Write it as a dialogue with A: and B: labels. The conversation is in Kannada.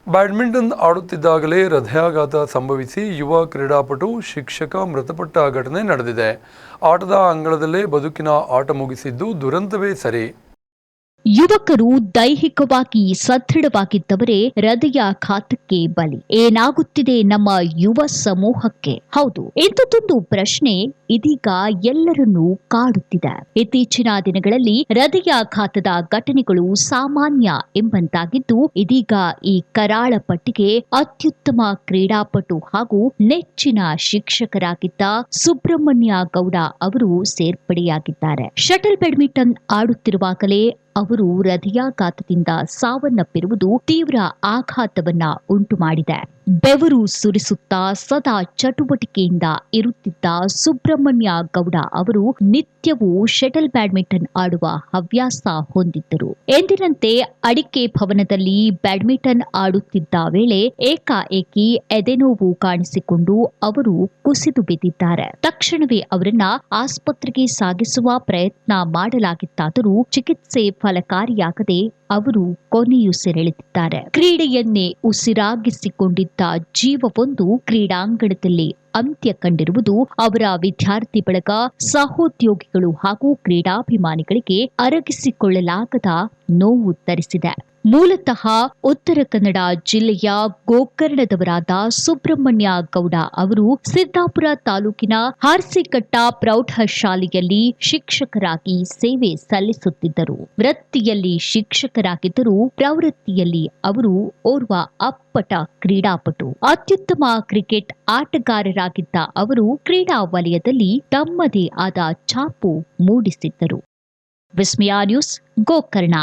A: ಬ್ಯಾಡ್ಮಿಂಟನ್ ಆಡುತ್ತಿದ್ದಾಗಲೇ ಹೃದಯಾಘಾತ ಸಂಭವಿಸಿ ಯುವ ಕ್ರೀಡಾಪಟು ಶಿಕ್ಷಕ ಮೃತಪಟ್ಟ ಘಟನೆ ನಡೆದಿದೆ. ಆಟದ ಅಂಗಳದಲ್ಲೇ ಬದುಕಿನ ಆಟ ಮುಗಿಸಿದ್ದು ದುರಂತವೇ ಸರಿ.
B: ಯುವಕರು ದೈಹಿಕವಾಗಿ ಸದೃಢವಾಗಿದ್ದವರೇ ಹೃದಯಾಘಾತಕ್ಕೆ ಬಲಿ. ಏನಾಗುತ್ತಿದೆ ನಮ್ಮ ಯುವ ಸಮೂಹಕ್ಕೆ? ಹೌದು, ಇಂಥದ್ದೊಂದು ಪ್ರಶ್ನೆ ಇದೀಗ ಎಲ್ಲರನ್ನೂ ಕಾಡುತ್ತಿದೆ. ಇತ್ತೀಚಿನ ದಿನಗಳಲ್ಲಿ ಹೃದಯಾಘಾತದ ಘಟನೆಗಳು ಸಾಮಾನ್ಯ ಎಂಬಂತಾಗಿದ್ದು, ಇದೀಗ ಈ ಕರಾಳ ಪಟ್ಟಿಗೆ ಅತ್ಯುತ್ತಮ ಕ್ರೀಡಾಪಟು ಹಾಗೂ ನೆಚ್ಚಿನ ಶಿಕ್ಷಕರಾಗಿದ್ದ ಸುಬ್ರಹ್ಮಣ್ಯ ಗೌಡ ಅವರು ಸೇರ್ಪಡೆಯಾಗಿದ್ದಾರೆ. ಶಟಲ್ ಬ್ಯಾಡ್ಮಿಂಟನ್ ಆಡುತ್ತಿರುವಾಗಲೇ ಅವರು ಹೃದಯಾಘಾತದಿಂದ ಸಾವನ್ನಪ್ಪಿರುವುದು ತೀವ್ರ ಆಘಾತವನ್ನ ಉಂಟು ಮಾಡಿದೆ. ಬೆವರು ಸುರಿಸುತ್ತಾ ಸದಾ ಚಟುವಟಿಕೆಯಿಂದ ಇರುತ್ತಿದ್ದ ಸುಬ್ರಹ್ಮಣ್ಯ ಗೌಡ ಅವರು ನಿತ್ಯವೂ ಶಟಲ್ ಬ್ಯಾಡ್ಮಿಂಟನ್ ಆಡುವ ಹವ್ಯಾಸ ಹೊಂದಿದ್ದರು. ಎಂದಿನಂತೆ ಅಡಿಕೆ ಭವನದಲ್ಲಿ ಬ್ಯಾಡ್ಮಿಂಟನ್ ಆಡುತ್ತಿದ್ದ ವೇಳೆ ಏಕಾಏಕಿ ಎದೆನೋವು ಕಾಣಿಸಿಕೊಂಡು ಅವರು ಕುಸಿದು ಬಿದ್ದಿದ್ದಾರೆ. ತಕ್ಷಣವೇ ಅವರನ್ನ ಆಸ್ಪತ್ರೆಗೆ ಸಾಗಿಸುವ ಪ್ರಯತ್ನ ಮಾಡಲಾಗಿತ್ತಾದರೂ ಚಿಕಿತ್ಸೆ ಫಲಕಾರಿಯಾಗದೆ ಅವರು ಕೊನೆಯುಸಿರೆಳೆದಿದ್ದಾರೆ. ಕ್ರೀಡೆಯನ್ನೇ ಉಸಿರಾಗಿಸಿಕೊಂಡಿದ್ದ ಜೀವವೊಂದು ಕ್ರೀಡಾಂಗಣದಲ್ಲಿ ಅಂತ್ಯ ಕಂಡಿರುವುದು ಅವರ ವಿದ್ಯಾರ್ಥಿ ಬಳಗ, ಸಹೋದ್ಯೋಗಿಗಳು ಹಾಗೂ ಕ್ರೀಡಾಭಿಮಾನಿಗಳಿಗೆ ಅರಗಿಸಿಕೊಳ್ಳಲಾಗದ ನೋವು ತರಿಸಿದೆ. ಮೂಲತಃ ಉತ್ತರ ಕನ್ನಡ ಜಿಲ್ಲೆಯ ಗೋಕರ್ಣದವರಾದ ಸುಬ್ರಹ್ಮಣ್ಯ ಗೌಡ ಅವರು ಸಿದ್ದಾಪುರ ತಾಲೂಕಿನ ಹಾರ್ಸಿಕಟ್ಟ ಪ್ರೌಢಶಾಲೆಯಲ್ಲಿ ಶಿಕ್ಷಕರಾಗಿ ಸೇವೆ ಸಲ್ಲಿಸುತ್ತಿದ್ದರು. ವೃತ್ತಿಯಲ್ಲಿ ಶಿಕ್ಷಕರಾಗಿದ್ದರೂ ಪ್ರವೃತ್ತಿಯಲ್ಲಿ ಅವರು ಓರ್ವ ಅಪ್ಪಟ ಕ್ರೀಡಾಪಟು. ಅತ್ಯುತ್ತಮ ಕ್ರಿಕೆಟ್ ಆಟಗಾರರಾಗಿದ್ದ ಅವರು ಕ್ರೀಡಾ ವಲಯದಲ್ಲಿ ತಮ್ಮದೇ ಆದ ಛಾಪು ಮೂಡಿಸಿದ್ದರು. ವಿಸ್ಮಯ ನ್ಯೂಸ್, ಗೋಕರ್ಣ.